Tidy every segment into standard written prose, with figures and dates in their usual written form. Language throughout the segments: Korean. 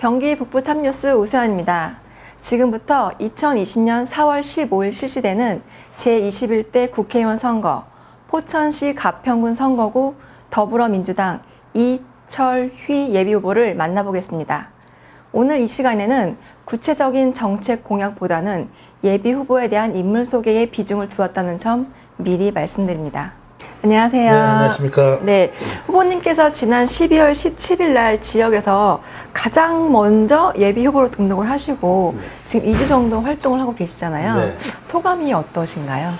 경기 북부 탑뉴스 오세환입니다. 지금부터 2020년 4월 15일 실시되는 제21대 국회의원 선거, 포천시 가평군 선거구 더불어민주당 이철휘 예비후보를 만나보겠습니다. 오늘 이 시간에는 구체적인 정책 공약보다는 예비후보에 대한 인물 소개에 비중을 두었다는 점 미리 말씀드립니다. 안녕하세요. 네, 안녕하십니까. 네, 후보님께서 지난 12월 17일 날 지역에서 가장 먼저 예비 후보로 등록을 하시고 지금 2주 정도 활동을 하고 계시잖아요. 네. 소감이 어떠신가요?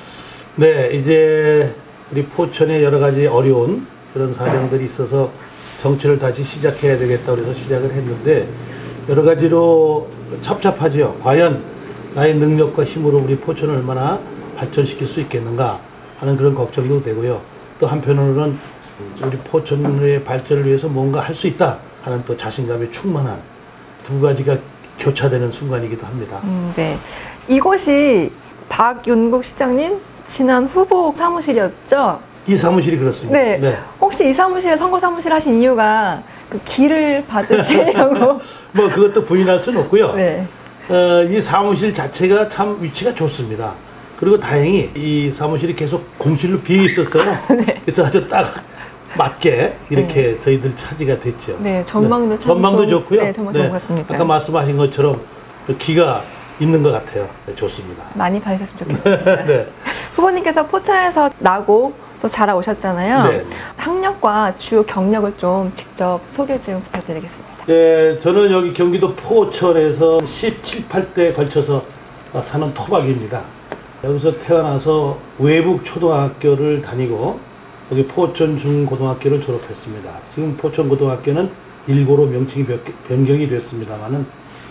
네, 이제 우리 포천에 여러 가지 어려운 그런 사정들이 있어서 정치를 다시 시작해야 되겠다 그래서 시작을 했는데 여러 가지로 첩첩하죠. 과연 나의 능력과 힘으로 우리 포천을 얼마나 발전시킬 수 있겠는가 하는 그런 걱정도 되고요. 또 한편으로는 우리 포천의 발전을 위해서 뭔가 할 수 있다 하는 또 자신감에 충만한 두 가지가 교차되는 순간이기도 합니다. 네, 이곳이 박윤국 시장님 지난 후보 사무실이었죠? 이 사무실이 그렇습니다. 네. 네. 혹시 이 사무실에 선거 사무실 하신 이유가 그 길을 받으시려고? 뭐 그것도 부인할 수는 없고요. 네. 이 사무실 자체가 참 위치가 좋습니다. 그리고 다행히 이 사무실이 계속 공실로 비어 있었어요. 네. 그래서 아주 딱 맞게 이렇게 저희들 차지가 됐죠. 네, 전망도 참 전망도 좋고요. 네, 정말 좋은 것 같습니다. 아까 말씀하신 것처럼 기가 있는 것 같아요. 네, 좋습니다. 많이 받으셨으면 좋겠습니다. 네. 후보님께서 포천에서 나고 또 자라오셨잖아요. 네. 학력과 주요 경력을 좀 직접 소개 좀 부탁드리겠습니다. 네, 저는 여기 경기도 포천에서 17, 18대에 걸쳐서 사는 토박입니다. 여기서 태어나서 외북 초등학교를 다니고 여기 포천 중고등학교를 졸업했습니다. 지금 포천 고등학교는 일고로 명칭이 변경이 됐습니다만은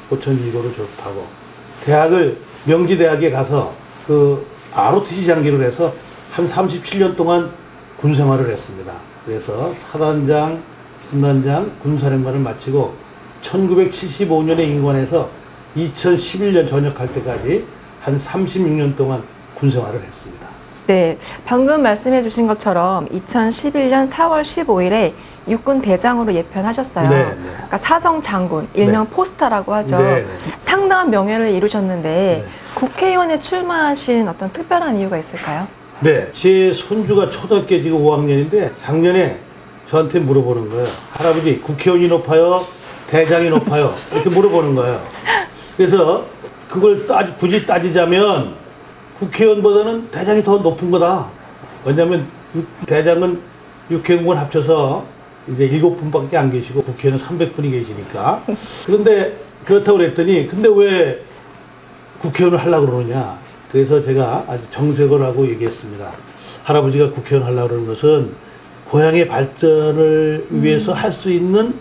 포천 일고를 졸업하고 대학을 명지대학에 가서 그 ROTC 장기를 해서 한 37년 동안 군 생활을 했습니다. 그래서 사단장, 군단장, 군사령관을 마치고 1975년에 임관해서 2011년 전역할 때까지 한 36년 동안 군 생활을 했습니다. 네, 방금 말씀해 주신 것처럼 2011년 4월 15일에 육군 대장으로 예편하셨어요. 네, 네. 그러니까 사성 장군, 일명 네. 포스타라고 하죠. 네, 네. 상당한 명예를 이루셨는데 네. 국회의원에 출마하신 어떤 특별한 이유가 있을까요? 네, 제 손주가 초등학교 지금 5학년인데 작년에 저한테 물어보는 거예요. 할아버지, 국회의원이 높아요? 대장이 높아요? 이렇게 물어보는 거예요. 그래서 그걸 굳이 따지자면 국회의원보다는 대장이 더 높은 거다. 왜냐하면 대장은 육해공무원 합쳐서 이제 7분밖에 안 계시고 국회의원은 300분이 계시니까. 그런데 그렇다고 그랬더니 근데 왜 국회의원을 하려고 그러느냐. 그래서 제가 아주 정색을 하고 얘기했습니다. 할아버지가 국회의원 하려고 그러는 것은 고향의 발전을 위해서 할 수 있는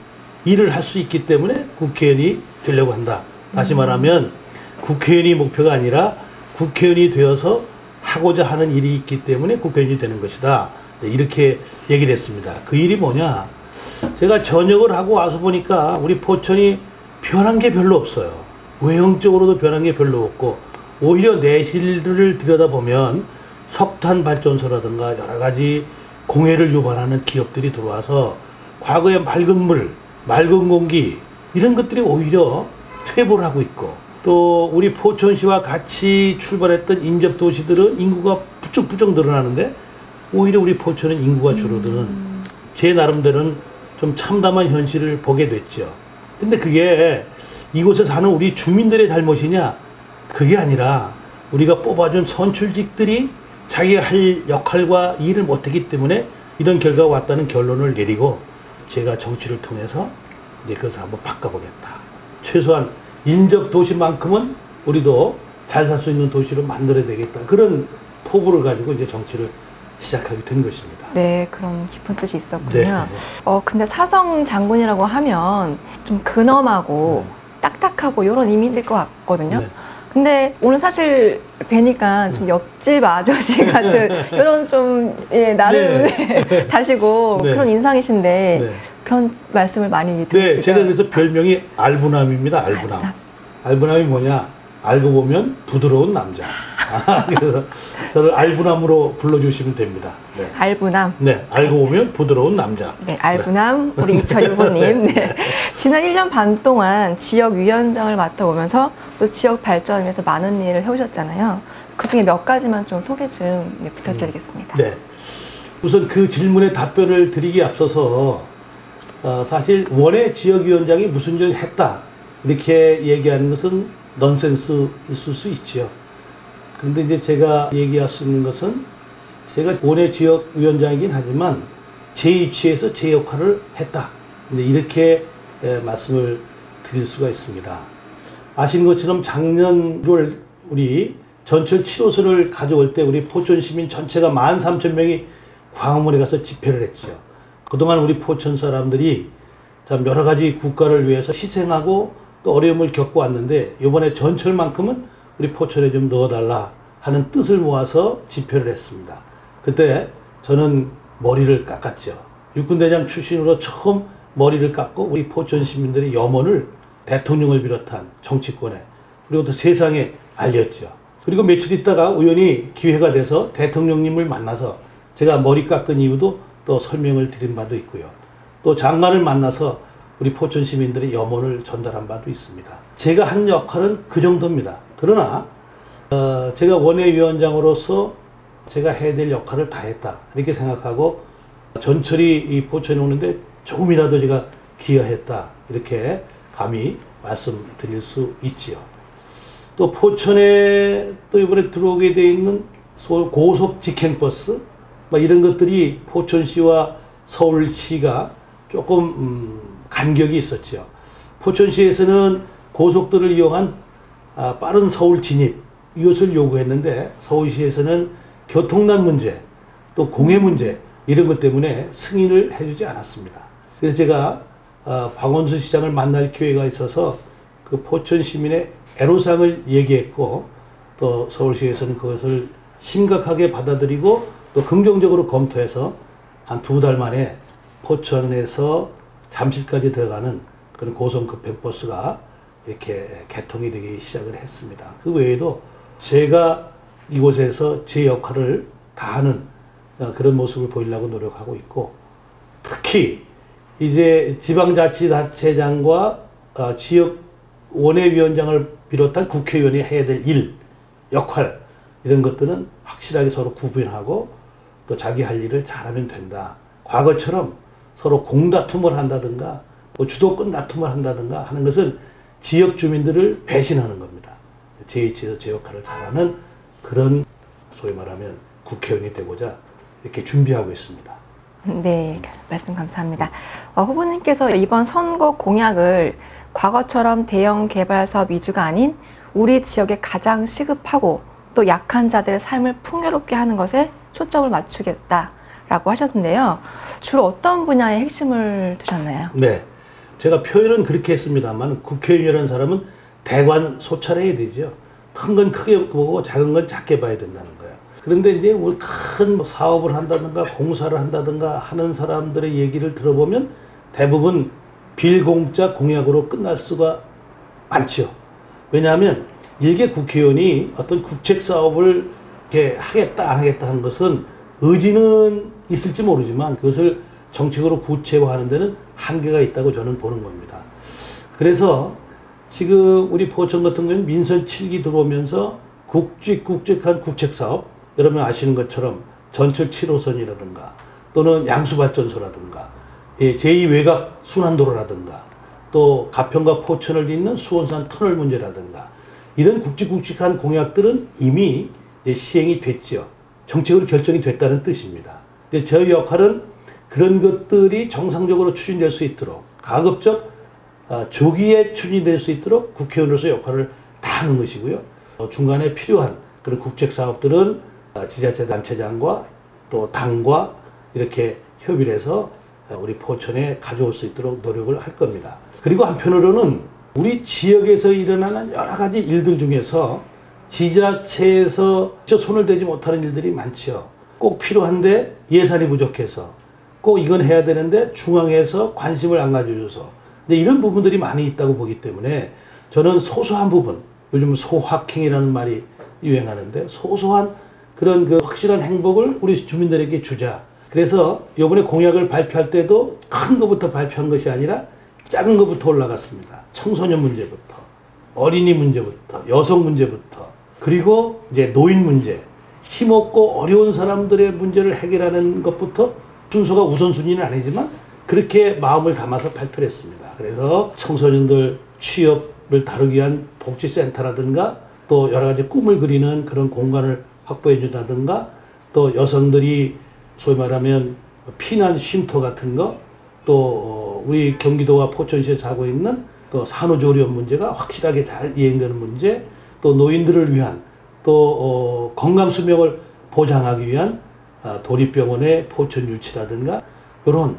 일을 할 수 있기 때문에 국회의원이 되려고 한다. 다시 말하면 국회의원이 목표가 아니라 국회의원이 되어서 하고자 하는 일이 있기 때문에 국회의원이 되는 것이다. 네, 이렇게 얘기를 했습니다. 그 일이 뭐냐? 제가 전역을 하고 와서 보니까 우리 포천이 변한 게 별로 없어요. 외형적으로도 변한 게 별로 없고 오히려 내실을 들여다보면 석탄 발전소라든가 여러 가지 공해를 유발하는 기업들이 들어와서 과거에 맑은 물, 맑은 공기 이런 것들이 오히려 퇴보를 하고 있고 또 우리 포천시와 같이 출발했던 인접 도시들은 인구가 부쩍부쩍 늘어나는데 오히려 우리 포천은 인구가 줄어드는 제 나름대로는 좀 참담한 현실을 보게 됐죠. 근데 그게 이곳에 사는 우리 주민들의 잘못이냐? 그게 아니라 우리가 뽑아준 선출직들이 자기가 할 역할과 일을 못했기 때문에 이런 결과가 왔다는 결론을 내리고 제가 정치를 통해서 이제 그것을 한번 바꿔보겠다. 최소한 인접 도시만큼은 우리도 잘 살 수 있는 도시로 만들어야 되겠다. 그런 포부를 가지고 이제 정치를 시작하게 된 것입니다. 네, 그런 깊은 뜻이 있었군요. 네. 근데 사성 장군이라고 하면 좀 근엄하고 딱딱하고 이런 이미지일 것 같거든요. 네. 근데 오늘 사실 뵈니까 좀 옆집 아저씨 같은 이런 좀 나름 네. 다시고 네. 그런 인상이신데 네. 그런 말씀을 많이 네, 들으시죠? 제가 그래서 별명이 알부남입니다. 알부남. 알부남이 뭐냐? 알고 보면 부드러운 남자. 그래서 저를 알부남으로 불러주시면 됩니다. 네. 알부남. 네, 알고 보면 부드러운 남자. 네, 알부남 우리 이철희 후보님. 네. 지난 1년 반 동안 지역위원장을 맡아오면서 또 지역 발전을 위해서 많은 일을 해오셨잖아요. 그중에 몇 가지만 좀 소개 좀 부탁드리겠습니다. 네. 우선 그 질문에 답변을 드리기 앞서서 사실 원외 지역위원장이 무슨 일을 했다 이렇게 얘기하는 것은 넌센스일 수 있지요. 그런데 이제 제가 얘기할 수 있는 것은 제가 원외 지역위원장이긴 하지만 제 위치에서 제 역할을 했다. 이렇게 말씀을 드릴 수가 있습니다. 아시는 것처럼 작년 1월 우리 전철 7호선을 가져올 때 우리 포천 시민 전체가 13,000명이 광화문에 가서 집회를 했죠. 그동안 우리 포천 사람들이 참 여러 가지 국가를 위해서 희생하고 또 어려움을 겪고 왔는데 이번에 전철만큼은 우리 포천에 좀 넣어달라 하는 뜻을 모아서 집회를 했습니다. 그때 저는 머리를 깎았죠. 육군대장 출신으로 처음 머리를 깎고 우리 포천 시민들의 염원을 대통령을 비롯한 정치권에 그리고 또 세상에 알렸죠. 그리고 며칠 있다가 우연히 기회가 돼서 대통령님을 만나서 제가 머리 깎은 이유도 또 설명을 드린 바도 있고요. 또 장관을 만나서 우리 포천 시민들의 염원을 전달한 바도 있습니다. 제가 한 역할은 그 정도입니다. 그러나 제가 원외위원장으로서 제가 해야 될 역할을 다 했다 이렇게 생각하고 전철이 이 포천에 오는데 조금이라도 제가 기여했다 이렇게 감히 말씀드릴 수 있지요. 또 포천에 또 이번에 들어오게 돼 있는 고속 직행버스 이런 것들이 포천시와 서울시가 조금 간격이 있었죠. 포천시에서는 고속도로를 이용한 빠른 서울 진입 이것을 요구했는데 서울시에서는 교통난 문제 또 공해 문제 이런 것 때문에 승인을 해주지 않았습니다. 그래서 제가 박원순 시장을 만날 기회가 있어서 그 포천 시민의 애로사항을 얘기했고 또 서울시에서는 그것을 심각하게 받아들이고 또 긍정적으로 검토해서 한 2달 만에 포천에서 잠실까지 들어가는 그런 고속급행버스가 이렇게 개통이 되기 시작을 했습니다. 그 외에도 제가 이곳에서 제 역할을 다하는 그런 모습을 보이려고 노력하고 있고 특히 이제 지방자치단체장과 지역 원외위원장을 비롯한 국회의원이 해야 될 일, 역할 이런 것들은 확실하게 서로 구분하고 또 자기 할 일을 잘하면 된다. 과거처럼 서로 공다툼을 한다든가 뭐 주도권 다툼을 한다든가 하는 것은 지역 주민들을 배신하는 겁니다. 제 위치에서 제 역할을 잘하는 그런 소위 말하면 국회의원이 되고자 이렇게 준비하고 있습니다. 네, 말씀 감사합니다. 후보님께서 이번 선거 공약을 과거처럼 대형 개발 사업 위주가 아닌 우리 지역에 가장 시급하고 또 약한 자들의 삶을 풍요롭게 하는 것에 초점을 맞추겠다라고 하셨는데요. 주로 어떤 분야에 핵심을 두셨나요? 네, 제가 표현은 그렇게 했습니다만 국회의원이라는 사람은 대관소찰해야 되죠. 큰 건 크게 보고 작은 건 작게 봐야 된다는 거예요. 그런데 이제 우리 큰 사업을 한다든가 공사를 한다든가 하는 사람들의 얘기를 들어보면 대부분 빌공짜 공약으로 끝날 수가 많죠. 왜냐하면 일개 국회의원이 어떤 국책 사업을 이렇게 하겠다 안 하겠다 하는 것은 의지는 있을지 모르지만 그것을 정책으로 구체화하는 데는 한계가 있다고 저는 보는 겁니다. 그래서 지금 우리 포천 같은 경우는 민선 7기 들어오면서 굵직굵직한 국책사업, 여러분 아시는 것처럼 전철 7호선이라든가 또는 양수발전소라든가 제2외곽 순환도로라든가 또 가평과 포천을 잇는 수원산 터널 문제라든가 이런 굵직굵직한 공약들은 이미 시행이 됐죠. 정책으로 결정이 됐다는 뜻입니다. 근데 저희 역할은 그런 것들이 정상적으로 추진될 수 있도록 가급적 조기에 추진될 수 있도록 국회의원으로서 역할을 다 하는 것이고요. 중간에 필요한 그런 국책 사업들은 지자체 단체장과 또 당과 이렇게 협의를 해서 우리 포천에 가져올 수 있도록 노력을 할 겁니다. 그리고 한편으로는 우리 지역에서 일어나는 여러 가지 일들 중에서 지자체에서 손을 대지 못하는 일들이 많죠. 꼭 필요한데 예산이 부족해서 꼭 이건 해야 되는데 중앙에서 관심을 안 가져줘서 근데 이런 부분들이 많이 있다고 보기 때문에 저는 소소한 부분, 요즘 소확행이라는 말이 유행하는데 소소한 그런 그 확실한 행복을 우리 주민들에게 주자. 그래서 이번에 공약을 발표할 때도 큰 것부터 발표한 것이 아니라 작은 것부터 올라갔습니다. 청소년 문제부터, 어린이 문제부터, 여성 문제부터, 그리고 이제 노인 문제, 힘없고 어려운 사람들의 문제를 해결하는 것부터 순서가 우선순위는 아니지만 그렇게 마음을 담아서 발표를 했습니다. 그래서 청소년들 취업을 다루기 위한 복지센터라든가 또 여러 가지 꿈을 그리는 그런 공간을 확보해 준다든가 또 여성들이 소위 말하면 피난 쉼터 같은 거 또 우리 경기도와 포천시에서 하고 있는 또 산후조리원 문제가 확실하게 잘 이행되는 문제 또 노인들을 위한 또 건강 수명을 보장하기 위한 도립병원의 포천 유치라든가 이런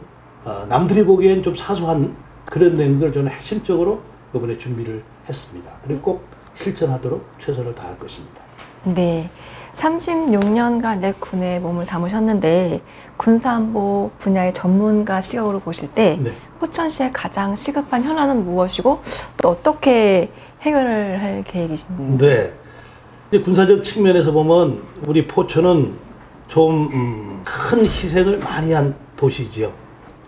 남들이 보기엔 좀 사소한 그런 내용들을 저는 핵심적으로 이번에 준비를 했습니다. 그리고 꼭 실천하도록 최선을 다할 것입니다. 네, 36년간 내 군에 몸을 담으셨는데 군사안보 분야의 전문가 시각으로 보실 때 네. 포천시에 가장 시급한 현안은 무엇이고 또 어떻게 해결을 할 계획이신지? 네, 이제 군사적 측면에서 보면 우리 포천은 좀 큰 희생을 많이 한 도시지요.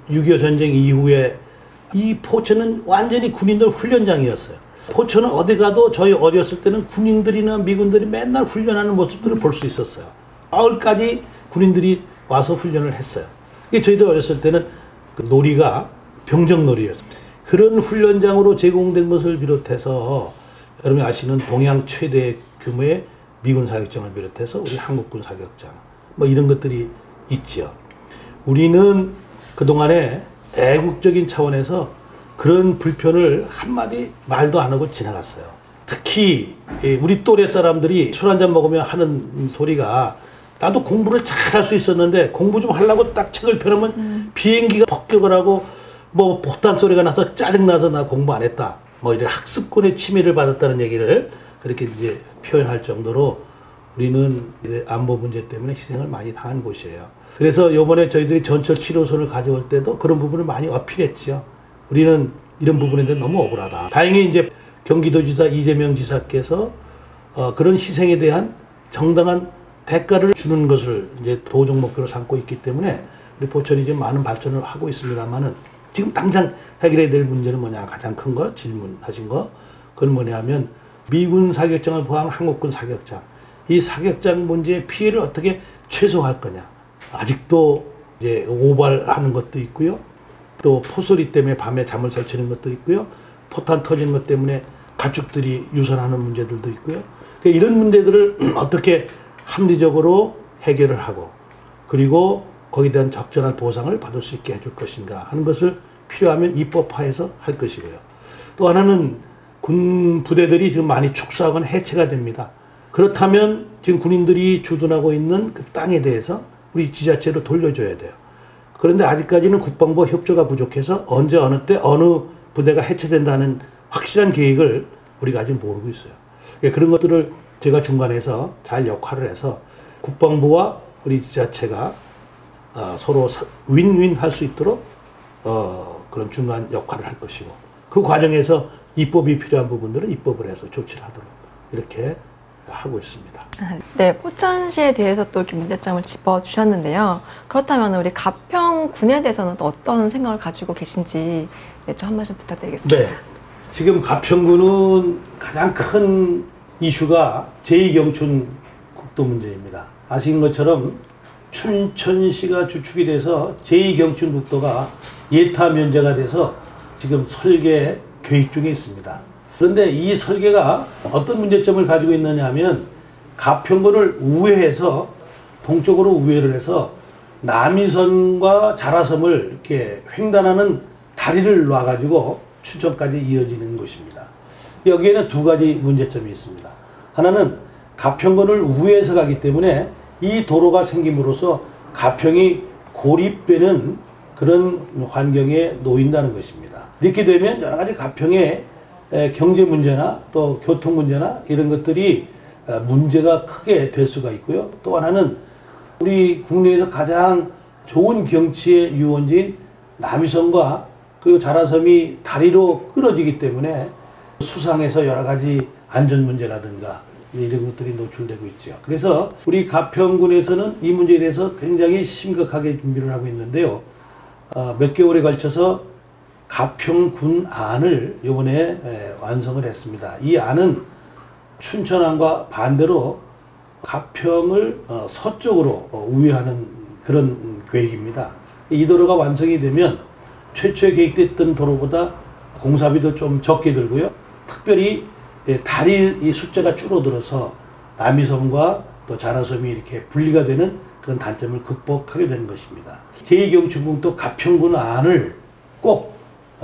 6.25 전쟁 이후에 이 포천은 완전히 군인들 훈련장이었어요. 포천은 어디 가도 저희 어렸을 때는 군인들이나 미군들이 맨날 훈련하는 모습들을 볼 수 있었어요. 마을까지 군인들이 와서 훈련을 했어요. 저희들 어렸을 때는 그 놀이가 병정놀이였어요. 그런 훈련장으로 제공된 것을 비롯해서 여러분이 아시는 동양 최대 규모의 미군 사격장을 비롯해서 우리 한국군 사격장 뭐 이런 것들이 있죠. 우리는 그동안에 애국적인 차원에서 그런 불편을 한마디 말도 안 하고 지나갔어요. 특히 우리 또래 사람들이 술 한잔 먹으면 하는 소리가 나도 공부를 잘 할 수 있었는데 공부 좀 하려고 딱 책을 펴놓으면 비행기가 폭격을 하고 뭐 폭탄 소리가 나서 짜증나서 나 공부 안 했다. 뭐 이런 학습권의 침해를 받았다는 얘기를 그렇게 이제 표현할 정도로 우리는 안보 문제 때문에 희생을 많이 당한 곳이에요. 그래서 이번에 저희들이 전철 7호선을 가져올 때도 그런 부분을 많이 어필했죠. 우리는 이런 부분에 대해 너무 억울하다. 다행히 이제 경기도지사 이재명 지사께서 그런 희생에 대한 정당한 대가를 주는 것을 이제 도정 목표로 삼고 있기 때문에 우리 포천이 지금 많은 발전을 하고 있습니다만은 지금 당장 해결해야 될 문제는 뭐냐 가장 큰 거 질문하신 거 그건 뭐냐면 미군 사격장을 포함한 한국군 사격장 이 사격장 문제의 피해를 어떻게 최소화할 거냐. 아직도 이제 오발하는 것도 있고요. 또 포소리 때문에 밤에 잠을 설치는 것도 있고요. 포탄 터지는 것 때문에 가축들이 유선하는 문제들도 있고요. 그러니까 이런 문제들을 어떻게 합리적으로 해결을 하고 그리고 거기에 대한 적절한 보상을 받을 수 있게 해줄 것인가 하는 것을 필요하면 입법화해서 할 것이고요. 또 하나는 군 부대들이 지금 많이 축소하거나 해체가 됩니다. 그렇다면 지금 군인들이 주둔하고 있는 그 땅에 대해서 우리 지자체로 돌려줘야 돼요. 그런데 아직까지는 국방부와 협조가 부족해서 언제 어느 때 어느 부대가 해체된다는 확실한 계획을 우리가 아직 모르고 있어요. 그런 것들을 제가 중간에서 잘 역할을 해서 국방부와 우리 지자체가 서로 윈윈 할 수 있도록 그런 중간 역할을 할 것이고 그 과정에서 입법이 필요한 부분들은 입법을 해서 조치를 하도록 이렇게 하고 있습니다. 네, 포천시에 대해서 또 이렇게 문제점을 짚어주셨는데요. 그렇다면 우리 가평군에 대해서는 또 어떤 생각을 가지고 계신지 좀 한 말씀 부탁드리겠습니다. 네, 지금 가평군은 가장 큰 이슈가 제2경춘 국도 문제입니다. 아시는 것처럼 춘천시가 주축이 돼서 제2경춘 국도가 예타 면제가 돼서 지금 설계 계획 중에 있습니다. 그런데 이 설계가 어떤 문제점을 가지고 있느냐 하면 가평군을 우회해서 동쪽으로 우회를 해서 남이섬과 자라섬을 이렇게 횡단하는 다리를 놔가지고 춘천까지 이어지는 곳입니다. 여기에는 두 가지 문제점이 있습니다. 하나는 가평군을 우회해서 가기 때문에 이 도로가 생김으로써 가평이 고립되는 그런 환경에 놓인다는 것입니다. 이렇게 되면 여러 가지 가평의 경제 문제나 또 교통 문제나 이런 것들이 문제가 크게 될 수가 있고요. 또 하나는 우리 국내에서 가장 좋은 경치의 유원지인 남이섬과 그리고 자라섬이 다리로 끊어지기 때문에 수상해서 여러 가지 안전 문제라든가 이런 것들이 노출되고 있죠. 그래서 우리 가평군에서는 이 문제에 대해서 굉장히 심각하게 준비를 하고 있는데요. 몇 개월에 걸쳐서 가평군 안을 이번에 완성을 했습니다. 이 안은 춘천안과 반대로 가평을 서쪽으로 우회하는 그런 계획입니다. 이 도로가 완성이 되면 최초에 계획됐던 도로보다 공사비도 좀 적게 들고요. 특별히 다리 숫자가 줄어들어서 남이섬과 또 자라섬이 이렇게 분리가 되는 그런 단점을 극복하게 되는 것입니다. 제2경춘궁도 가평군 안을 꼭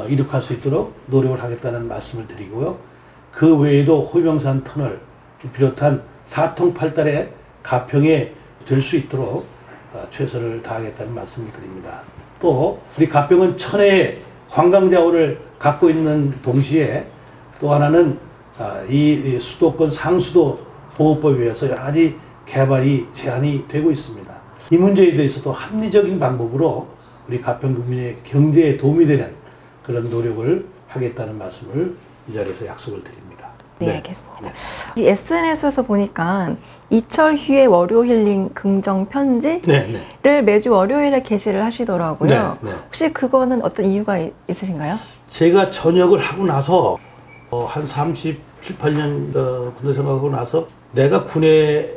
이룩할 수 있도록 노력을 하겠다는 말씀을 드리고요. 그 외에도 호명산 터널 비롯한 사통팔달의 가평에 될 수 있도록 최선을 다하겠다는 말씀을 드립니다. 또 우리 가평은 천혜의 관광자원을 갖고 있는 동시에 또 하나는 이 수도권 상수도 보호법에 의해서 여러 가지 개발이 제한이 되고 있습니다. 이 문제에 대해서도 합리적인 방법으로 우리 가평 국민의 경제에 도움이 되는 그런 노력을 하겠다는 말씀을 이 자리에서 약속을 드립니다. 네, 알겠습니다. 이 SNS에서 보니까 이철휘의 월요 힐링 긍정 편지를 매주 월요일에 게시를 하시더라고요. 혹시 그거는 어떤 이유가 있으신가요? 제가 전역을 하고 나서 한 37, 8년 군대 생각하고 나서 내가 군에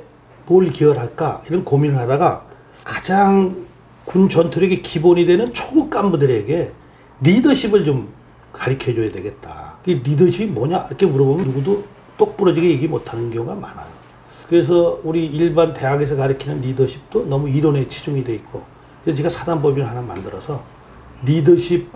뭘 기여할까 이런 고민을 하다가 가장 군 전투력의 기본이 되는 초급 간부들에게 리더십을 좀 가르쳐줘야 되겠다. 이 리더십이 뭐냐 이렇게 물어보면 누구도 똑부러지게 얘기 못하는 경우가 많아요. 그래서 우리 일반 대학에서 가르치는 리더십도 너무 이론에 치중이 돼 있고 그래서 제가 사단법인을 하나 만들어서 리더십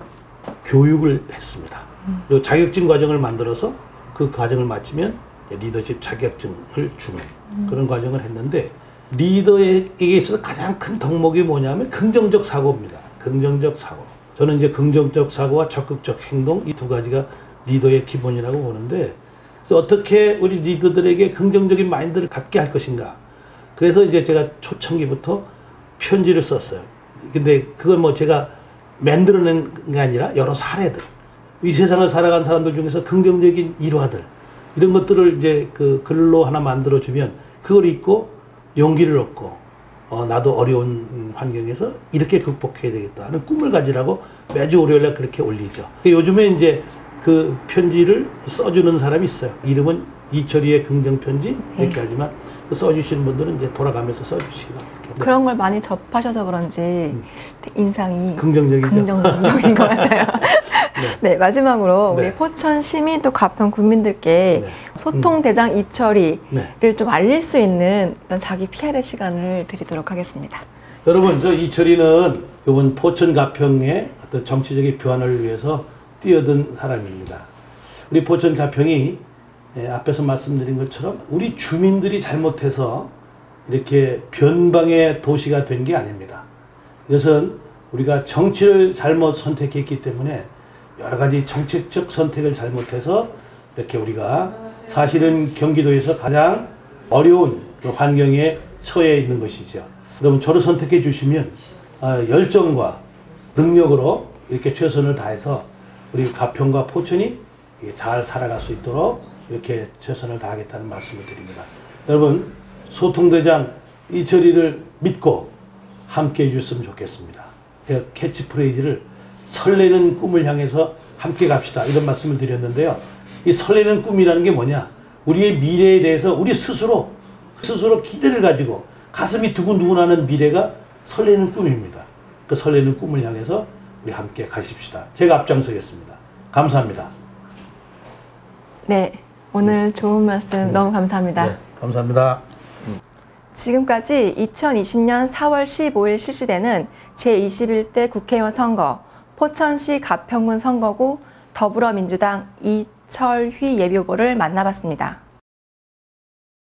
교육을 했습니다. 그리고 자격증 과정을 만들어서 그 과정을 마치면 리더십 자격증을 주는 그런 과정을 했는데 리더에게 있어서 가장 큰 덕목이 뭐냐면 긍정적 사고입니다. 긍정적 사고. 저는 이제 긍정적 사고와 적극적 행동 이 두 가지가 리더의 기본이라고 보는데 그래서 어떻게 우리 리더들에게 긍정적인 마인드를 갖게 할 것인가. 그래서 이제 제가 초창기부터 편지를 썼어요. 근데 그건 뭐 제가 만들어낸 게 아니라 여러 사례들. 이 세상을 살아간 사람들 중에서 긍정적인 일화들. 이런 것들을 이제 그 글로 하나 만들어주면 그걸 읽고 용기를 얻고 나도 어려운 환경에서 이렇게 극복해야 되겠다 하는 꿈을 가지라고 매주 월요일에 그렇게 올리죠. 요즘에 이제 그 편지를 써주는 사람이 있어요. 이름은 이철희의 긍정편지 이렇게 하지만 써주시는 분들은 이제 돌아가면서 써주시기 바랍니다. 그런 걸 많이 접하셔서 그런지 인상이 긍정적이죠. 긍정적인 것 같아요. 네, 마지막으로 네. 우리 포천 시민 또 가평 국민들께 네. 소통대장 이철희를 네. 좀 알릴 수 있는 어떤 자기 PR의 시간을 드리도록 하겠습니다. 여러분, 저 이철희는 이번 포천 가평의 어떤 정치적인 변화를 위해서 뛰어든 사람입니다. 우리 포천 가평이 앞에서 말씀드린 것처럼 우리 주민들이 잘못해서 이렇게 변방의 도시가 된 게 아닙니다. 이것은 우리가 정치를 잘못 선택했기 때문에 여러 가지 정책적 선택을 잘못해서 이렇게 우리가 사실은 경기도에서 가장 어려운 환경에 처해 있는 것이죠. 여러분 저를 선택해 주시면 열정과 능력으로 이렇게 최선을 다해서 우리 가평과 포천이 잘 살아갈 수 있도록 이렇게 최선을 다하겠다는 말씀을 드립니다. 여러분 소통대장 이철희를 믿고 함께 해주셨으면 좋겠습니다. 제가 캐치프레이즈를 설레는 꿈을 향해서 함께 갑시다 이런 말씀을 드렸는데요. 이 설레는 꿈이라는 게 뭐냐? 우리의 미래에 대해서 우리 스스로 기대를 가지고 가슴이 두근두근하는 미래가 설레는 꿈입니다. 그 설레는 꿈을 향해서 우리 함께 가십시다. 제가 앞장서겠습니다. 감사합니다. 네, 오늘 좋은 말씀 너무 감사합니다. 네, 감사합니다. 지금까지 2020년 4월 15일 실시되는 제21대 국회의원 선거 포천시 가평군 선거구 더불어민주당 이철휘 예비후보를 만나봤습니다.